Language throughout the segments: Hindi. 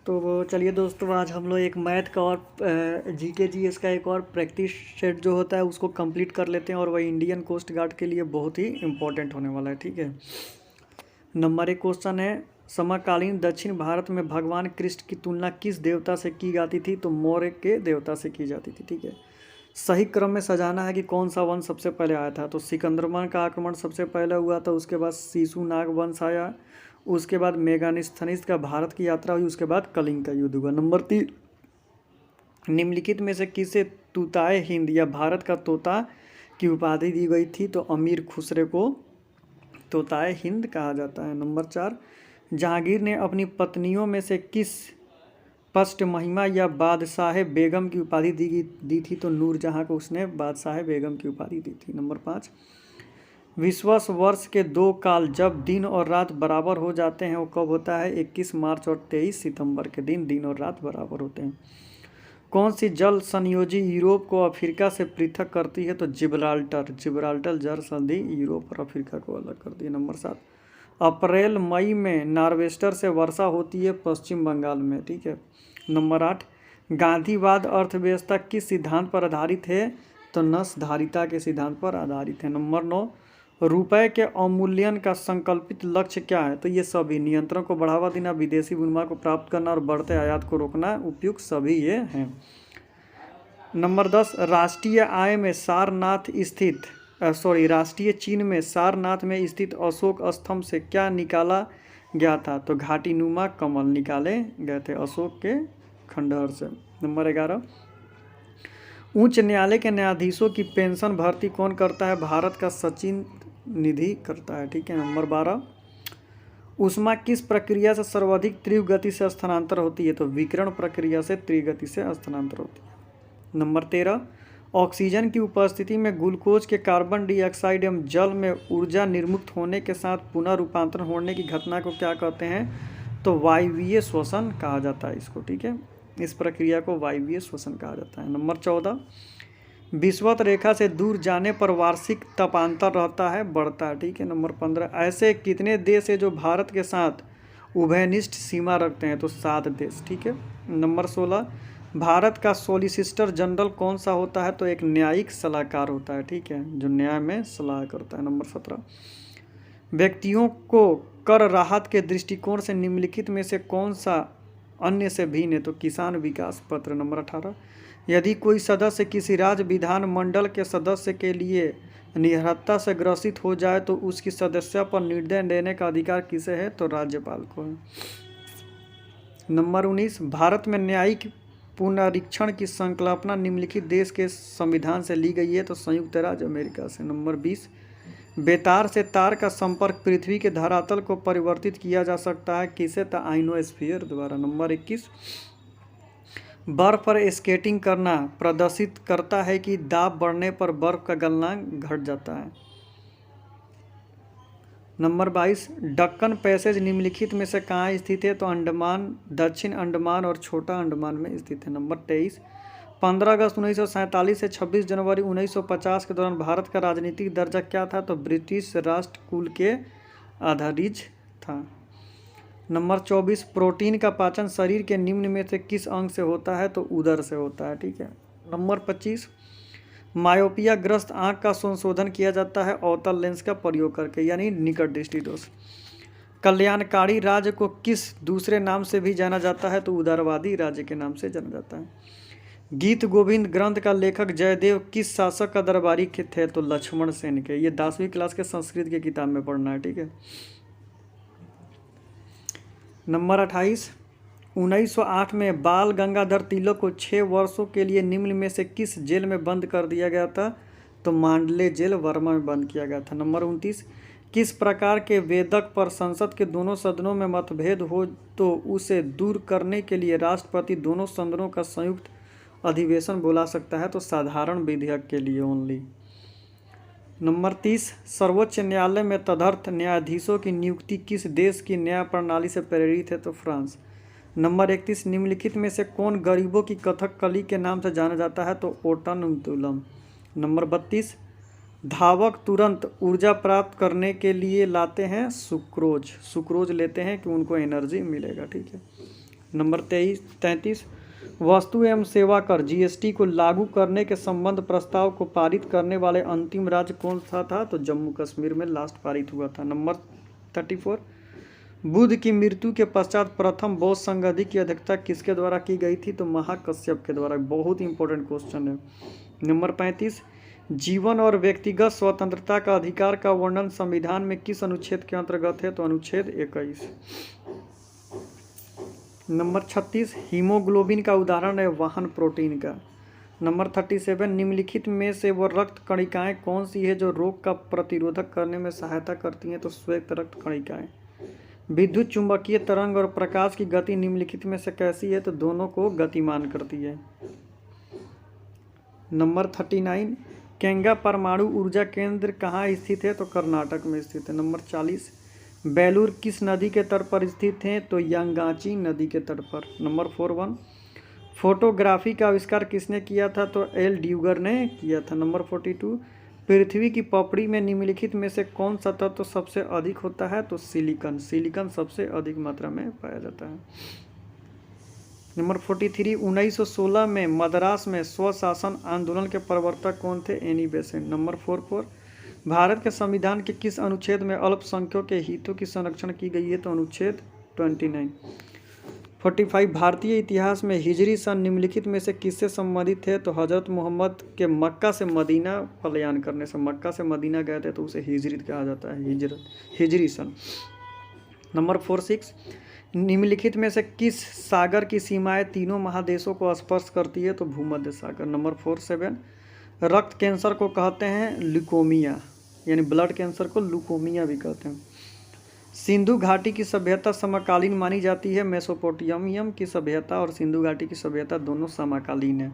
तो चलिए दोस्तों, आज हम लोग एक मैथ का और जीके जीएस का एक और प्रैक्टिस सेट जो होता है उसको कंप्लीट कर लेते हैं, और वह इंडियन कोस्ट गार्ड के लिए बहुत ही इम्पोर्टेंट होने वाला है। ठीक है। नंबर 1 क्वेश्चन है, समकालीन दक्षिण भारत में भगवान कृष्ण की तुलना किस देवता से की जाती थी? तो मौर्य के देवता से की जाती थी। ठीक है। सही क्रम में सजाना है कि कौन सा वंश सबसे पहले आया था। तो सिकंदरमन का आक्रमण सबसे पहले हुआ था, उसके बाद शिशुनाग वंश आया, उसके बाद मेगास्थनीज का भारत की यात्रा हुई, उसके बाद कलिंग का युद्ध हुआ। नंबर 3, निम्नलिखित में से किसे तूताए हिंद या भारत का तोता की उपाधि दी गई थी? तो अमीर खुसरे को तोताए हिंद कहा जाता है। नंबर 4, जहांगीर ने अपनी पत्नियों में से किस पष्ट महिमा या बादशाह बेगम की उपाधि दी थी? तो नूरजहां को उसने बादशाह बेगम की उपाधि दी थी। नंबर 5, विश्वस वर्ष के 2 काल जब दिन और रात बराबर हो जाते हैं वो कब होता है? 21 मार्च और 23 सितंबर के दिन और रात बराबर होते हैं। कौन सी जल संयोजी यूरोप को अफ्रीका से पृथक करती है? तो जिब्राल्टर जल संधि यूरोप और अफ्रीका को अलग करती है। नंबर 7, अप्रैल मई में नार्वेस्टर से वर्षा होती है पश्चिम बंगाल में। ठीक है। नंबर 8, गांधीवाद अर्थव्यवस्था किस सिद्धांत पर आधारित है? तो नसधारिता के सिद्धांत पर आधारित है। नंबर 9, रुपए के अवमूल्यन का संकल्पित लक्ष्य क्या है? तो ये सभी नियंत्रण को बढ़ावा देना, विदेशी विनिमय को प्राप्त करना और बढ़ते आयात को रोकना, उपयुक्त सभी ये हैं। नंबर 10, राष्ट्रीय चीन में सारनाथ में स्थित अशोक स्तंभ से क्या निकाला गया था? तो घाटीनुमा कमल निकाले गए थे अशोक के खंडहर से। नंबर 11, उच्च न्यायालय के न्यायाधीशों की पेंशन भर्ती कौन करता है? भारत का सचिन निधि करता है। ठीक है। नंबर 12, ऊष्मा किस प्रक्रिया से सर्वाधिक तीव्र गति से स्थानांतर होती है? तो विकिरण प्रक्रिया से तीव्र गति से स्थानांतर होती है। नंबर 13, ऑक्सीजन की उपस्थिति में ग्लूकोज के कार्बन डाइऑक्साइड एवं जल में ऊर्जा निर्मुक्त होने के साथ पुनः रूपांतरण होने की घटना को क्या कहते हैं? तो वायवीय श्वसन कहा जाता है इसको। ठीक है। इस प्रक्रिया को वायवीय श्वसन कहा जाता है। नंबर 14, विषुवत रेखा से दूर जाने पर वार्षिक तापांतर रहता है, बढ़ता है। ठीक है। नंबर 15, ऐसे कितने देश है जो भारत के साथ उभयनिष्ठ सीमा रखते हैं? तो 7 देश। ठीक है। नंबर 16, भारत का सॉलिसिटर जनरल कौन सा होता है? तो एक न्यायिक सलाहकार होता है। ठीक है, जो न्याय में सलाह करता है। नंबर 17, व्यक्तियों को कर राहत के दृष्टिकोण से निम्नलिखित में से कौन सा अन्य से भिन्न है? तो किसान विकास पत्र। नंबर 18, यदि कोई सदस्य किसी राज्य विधान मंडल के सदस्य के लिए निहत्था से ग्रसित हो जाए तो उसकी सदस्यता पर निर्णय देने का अधिकार किसे है? तो राज्यपाल को है। नंबर 19, भारत में न्यायिक पुनरीक्षण की संकल्पना निम्नलिखित देश के संविधान से ली गई है? तो संयुक्त राज्य अमेरिका से। नंबर 20, बेतार से तार का संपर्क पृथ्वी के धरातल को परिवर्तित किया जा सकता है किसे? तो आइनोस्फीयर द्वारा। नंबर 21, बर्फ पर स्केटिंग करना प्रदर्शित करता है कि दाब बढ़ने पर बर्फ का गलनांक घट जाता है। नंबर 22, दक्कन पैसेज निम्नलिखित में से कहाँ स्थित है? तो अंडमान, दक्षिण अंडमान और छोटा अंडमान में स्थित है। नंबर 23, 15 अगस्त 1947 से 26 जनवरी 1950 के दौरान भारत का राजनीतिक दर्जा क्या था? तो ब्रिटिश राष्ट्रकूल के आधारिज था। नंबर 24, प्रोटीन का पाचन शरीर के निम्न में से किस अंग से होता है? तो उदर से होता है। ठीक है। नंबर 25, मायोपिया ग्रस्त आंख का संशोधन किया जाता है अवतल लेंस का प्रयोग करके, यानी निकट दृष्टि दोष। कल्याणकारी राज्य को किस दूसरे नाम से भी जाना जाता है? तो उदारवादी राज्य के नाम से जाना जाता है। गीत गोविंद ग्रंथ का लेखक जयदेव किस शासक का दरबारी थे? तो लक्ष्मण सेन के। ये 10वीं क्लास के संस्कृत की किताब में पढ़ना है। ठीक है। नंबर 28, 1908 में बाल गंगाधर तिलक को 6 वर्षों के लिए निम्न में से किस जेल में बंद कर दिया गया था? तो मांडले जेल वर्मा में बंद किया गया था। नंबर 29, किस प्रकार के वेदक पर संसद के दोनों सदनों में मतभेद हो तो उसे दूर करने के लिए राष्ट्रपति दोनों सदनों का संयुक्त अधिवेशन बुला सकता है? तो साधारण विधेयक के लिए ओनली। नंबर 30, सर्वोच्च न्यायालय में तदर्थ न्यायाधीशों की नियुक्ति किस देश की न्याय प्रणाली से प्रेरित है? तो फ्रांस। नंबर 31, निम्नलिखित में से कौन गरीबों की कथकली के नाम से जाना जाता है? तो ओटनतुलम। नंबर 32, धावक तुरंत ऊर्जा प्राप्त करने के लिए लाते हैं सुक्रोज लेते हैं कि उनको एनर्जी मिलेगा। ठीक है। नंबर 33 वस्तु एवं सेवा कर जीएसटी को लागू करने के संबंध प्रस्ताव को पारित करने वाले अंतिम राज्य कौन सा था? तो जम्मू कश्मीर में लास्ट पारित हुआ था। नंबर 34 बुद्ध की मृत्यु के पश्चात प्रथम बौद्ध संघ की अध्यक्षता किसके द्वारा की गई थी? तो महाकश्यप के द्वारा। बहुत इंपॉर्टेंट क्वेश्चन है। नंबर 35 जीवन और व्यक्तिगत स्वतंत्रता का अधिकार का वर्णन संविधान में किस अनुच्छेद के अंतर्गत है? तो अनुच्छेद 21। नंबर 36 हीमोग्लोबिन का उदाहरण है वाहन प्रोटीन का। नंबर 37 निम्नलिखित में से वो रक्त कणिकाएं कौन सी है जो रोग का प्रतिरोधक करने में सहायता करती हैं? तो श्वेत रक्त कणिकाएं। विद्युत चुंबकीय तरंग और प्रकाश की गति निम्नलिखित में से कैसी है? तो दोनों को गतिमान करती है। नंबर 39 केंगा परमाणु ऊर्जा केंद्र कहाँ स्थित है? तो कर्नाटक में स्थित है। नंबर 40 बेलूर किस नदी के तट पर स्थित है? तो यांगाची नदी के तट पर। नंबर 41 फोटोग्राफी का आविष्कार किसने किया था? तो एल ड्यूगर ने किया था। नंबर 42 पृथ्वी की पपड़ी में निम्नलिखित में से कौन सा तत्व तो सबसे अधिक होता है? तो सिलिकॉन। सिलिकॉन सबसे अधिक मात्रा में पाया जाता है। नंबर 43 1916 में मद्रास में स्वशासन आंदोलन के प्रवर्तक कौन थे? Annie Besant. नंबर 44 भारत के संविधान के किस अनुच्छेद में अल्पसंख्यकों के हितों की संरक्षण की गई है? तो अनुच्छेद 29। 45 भारतीय इतिहास में हिजरी सन निम्नलिखित में से किससे संबंधित है? तो हजरत मोहम्मद के मक्का से मदीना पलायन करने से, मक्का से मदीना गए थे तो उसे हिजरत कहा जाता है, हिजरी सन। नंबर 46 निम्नलिखित में से किस सागर की सीमाएं तीनों महादेशों को स्पर्श करती है? तो भूमध्य सागर। नंबर 47 रक्त कैंसर को कहते हैं ल्यूकोमिया, यानी ब्लड कैंसर को ल्यूकोमिया भी कहते हैं। सिंधु घाटी की सभ्यता समकालीन मानी जाती है। मेसोपोटामियम की सभ्यता और सिंधु घाटी की सभ्यता दोनों समकालीन है।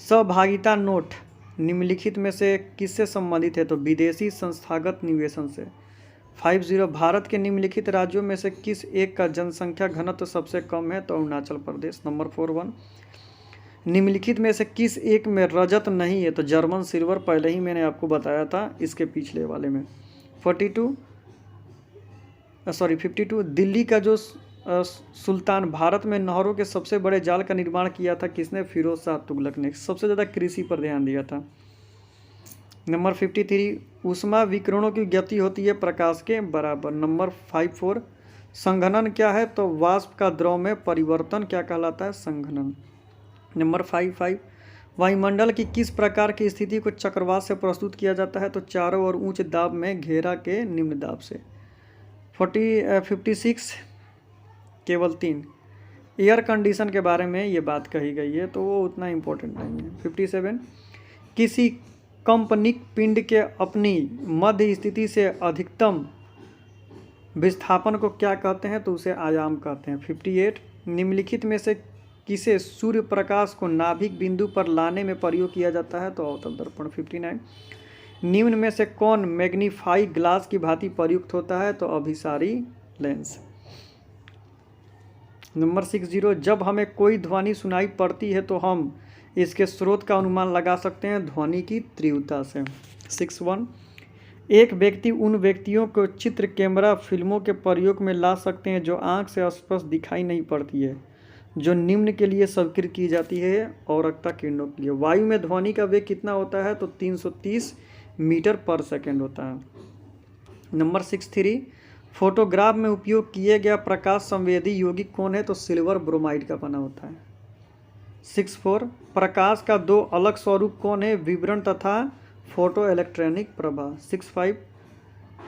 सहभागिता नोट निम्नलिखित में से किससे संबंधित है? तो विदेशी संस्थागत निवेशन से। 50 भारत के निम्नलिखित राज्यों में से किस एक का जनसंख्या घनत्व सबसे कम है? तो अरुणाचल प्रदेश। नंबर 41 निम्नलिखित में से किस एक में रजत नहीं है? तो जर्मन सिल्वर, पहले ही मैंने आपको बताया था इसके पिछले वाले में। 52 दिल्ली का जो सुल्तान भारत में नहरों के सबसे बड़े जाल का निर्माण किया था किसने? फिरोज शाह तुगलक ने। सबसे ज़्यादा कृषि पर ध्यान दिया था। नंबर 53 ऊष्मा विकिरणों की गति होती है प्रकाश के बराबर। नंबर 54 संघनन क्या है? तो वाष्प का द्रव में परिवर्तन क्या कहलाता है? संघनन। नंबर 55 वायुमंडल की किस प्रकार की स्थिति को चक्रवात से प्रस्तुत किया जाता है? तो चारों ओर उच्च दाब में घेरा के निम्न दाब से। 56 केवल 3 एयर कंडीशन के बारे में ये बात कही गई है तो वो उतना इम्पोर्टेंट नहीं है। 57 किसी कंपनिक पिंड के अपनी मध्य स्थिति से अधिकतम विस्थापन को क्या कहते हैं? तो उसे आयाम कहते हैं। 58 निम्नलिखित में से किसे सूर्य प्रकाश को नाभिक बिंदु पर लाने में प्रयोग किया जाता है? तो अवतल दर्पण। 59 निम्न में से कौन मैग्नीफाई ग्लास की भांति प्रयुक्त होता है? तो अभिसारी लेंस। नंबर 60 जब हमें कोई ध्वनि सुनाई पड़ती है तो हम इसके स्रोत का अनुमान लगा सकते हैं ध्वनि की तीव्रता से। 61 एक व्यक्ति उन व्यक्तियों को चित्र कैमरा फिल्मों के प्रयोग में ला सकते हैं जो आंख से स्पष्ट दिखाई नहीं पड़ती है, जो निम्न के लिए स्वीकृत की जाती है औरक्ता किरणों के लिए। वायु में ध्वनि का वेग कितना होता है? तो 330 मीटर पर सेकेंड होता है। नंबर 63 फोटोग्राफ में उपयोग किए गया प्रकाश संवेदी यौगिक कौन है? तो सिल्वर ब्रोमाइड का बना होता है। 64 प्रकाश का दो अलग स्वरूप कौन है? विवरण तथा फोटो इलेक्ट्रॉनिक प्रभा। 65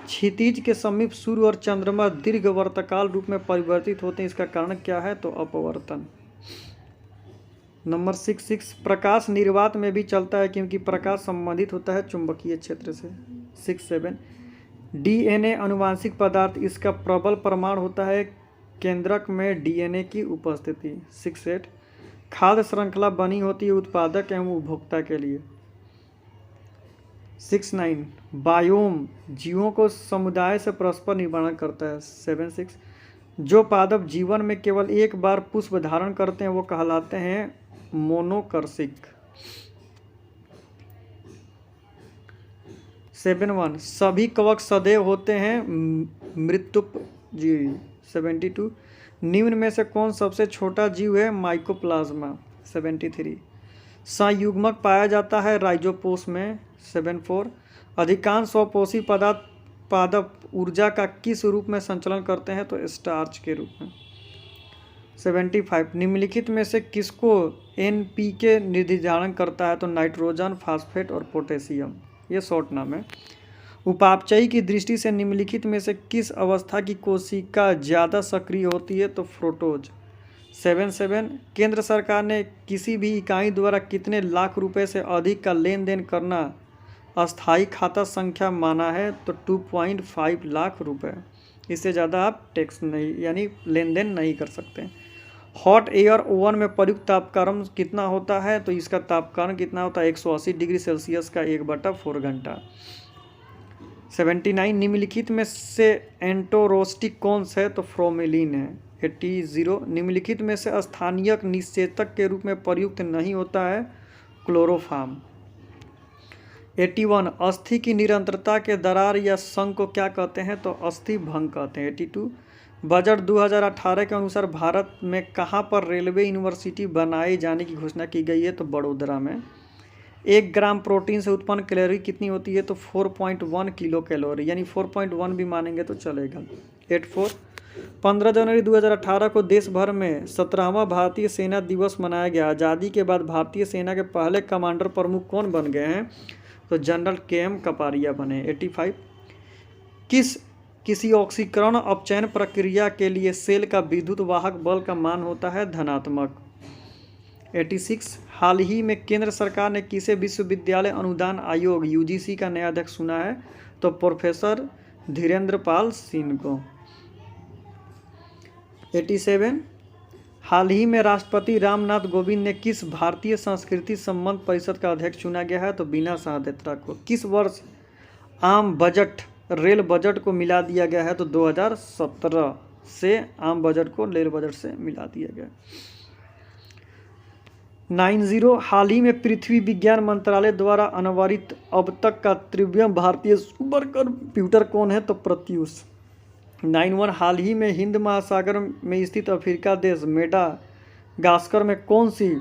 क्षितिज के समीप सूर्य और चंद्रमा दीर्घ वर्तकाल रूप में परिवर्तित होते हैं, इसका कारण क्या है? तो अपवर्तन। नंबर 66 प्रकाश निर्वात में भी चलता है क्योंकि प्रकाश संबंधित होता है चुंबकीय क्षेत्र से। 67 डीएनए अनुवांशिक पदार्थ, इसका प्रबल प्रमाण होता है केंद्रक में डीएनए की उपस्थिति। 68 खाद्य श्रृंखला बनी होती है उत्पादक एवं उपभोक्ता के लिए। 69 बायोम जीवों को समुदाय से परस्पर निर्माण करता है। 76 जो पादप जीवन में केवल एक बार पुष्प धारण करते हैं वो कहलाते हैं मोनोकर्षिक। 71 सभी कवक सदैव होते हैं मृत्युप जी। 72 निम्न में से कौन सबसे छोटा जीव है? माइकोप्लाज्मा। 73। संयुग्मक पाया जाता है राइजोपोस में। 74। अधिकांश स्वपोषी पादप ऊर्जा का किस रूप में संचालन करते हैं? तो स्टार्च के रूप में। 75। निम्नलिखित में से किसको एनपीके निर्धारण करता है? तो नाइट्रोजन, फास्फेट और पोटेशियम। ये शॉर्ट नाम है। उपापचयी की दृष्टि से निम्नलिखित में से किस अवस्था की कोशिका ज़्यादा सक्रिय होती है? तो फ्रोटोज। 77। केंद्र सरकार ने किसी भी इकाई द्वारा कितने लाख रुपए से अधिक का लेन देन करना अस्थायी खाता संख्या माना है? तो 2.5 लाख रुपए। इससे ज़्यादा आप टैक्स नहीं यानी लेन देन नहीं कर सकते। हॉट एयर ओवन में प्रयुक्त तापक्रम कितना होता है? तो इसका तापक्रम कितना होता है? 180 डिग्री सेल्सियस का 1/4 घंटा। 79। निम्नलिखित में से एंटोरोस्टिक कौन सा है? तो फ्रोमेलिन है। 80। निम्नलिखित में से स्थानीयक निषेचक के रूप में प्रयुक्त नहीं होता है? क्लोरोफार्म। 81। अस्थि की निरंतरता के दरार या संघ को क्या कहते हैं? तो अस्थि भंग कहते हैं। 82। बजट 2018 के अनुसार भारत में कहाँ पर रेलवे यूनिवर्सिटी बनाए जाने की घोषणा की गई है? तो बड़ोदरा में। 1 ग्राम प्रोटीन से उत्पन्न कैलोरी कितनी होती है? तो 4.1 किलो कैलोरी, यानी 4.1 भी मानेंगे तो चलेगा। 84। 15 जनवरी 2018 को देश भर में 17वां भारतीय सेना दिवस मनाया गया। आज़ादी के बाद भारतीय सेना के पहले कमांडर प्रमुख कौन बन गए हैं? तो जनरल KM कपारिया बने। 85। किसी ऑक्सीकरण अपचयन प्रक्रिया के लिए सेल का विद्युत वाहक बल का मान होता है? धनात्मक। 86। हाल ही में केंद्र सरकार ने किसे विश्वविद्यालय अनुदान आयोग UGC का नया अध्यक्ष चुना है? तो प्रोफेसर धीरेन्द्र पाल सिंह को। 87। हाल ही में राष्ट्रपति रामनाथ कोविंद ने किस भारतीय संस्कृति संबंध परिषद का अध्यक्ष चुना गया है? तो बीना सहादेत्रा को। किस वर्ष आम बजट रेल बजट को मिला दिया गया है? तो 2017 से आम बजट को रेल बजट से मिला दिया गया। 90। हाल ही में पृथ्वी विज्ञान मंत्रालय द्वारा अनावरित अब तक का त्रिविक्रम भारतीय सुपर कंप्यूटर कौन है? तो प्रत्यूष। 91। हाल ही में हिंद महासागर में स्थित अफ्रीका देश मेडागास्कर में कौन सी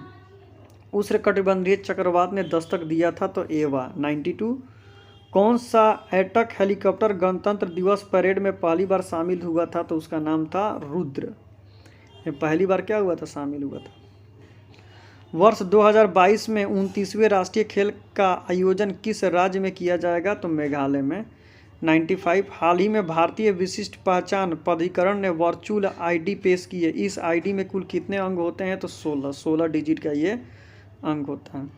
उष्णकटिबंधीय चक्रवात ने दस्तक दिया था? तो एवा। 92। कौन सा एटक हेलीकॉप्टर गणतंत्र दिवस परेड में पहली बार शामिल हुआ था? तो उसका नाम था रुद्र। ये पहली बार क्या हुआ था? शामिल हुआ था। वर्ष 2022 में 29वें राष्ट्रीय खेल का आयोजन किस राज्य में किया जाएगा? तो मेघालय में। 95। हाल ही में भारतीय विशिष्ट पहचान प्राधिकरण ने वर्चुअल ID पेश की है। इस ID में कुल कितने अंग होते हैं? तो 16 डिजिट का ये अंग होता है।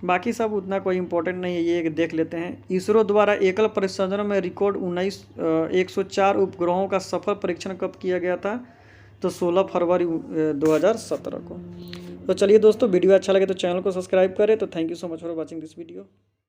बाकी सब उतना कोई इम्पोर्टेंट नहीं है, ये देख लेते हैं। इसरो द्वारा एकल परिसंचरण में रिकॉर्ड 104 उपग्रहों का सफल परीक्षण कब किया गया था? तो 16 फरवरी 2017 को। तो चलिए दोस्तों, वीडियो अच्छा लगे तो चैनल को सब्सक्राइब करें। तो thank you so much for watching this video.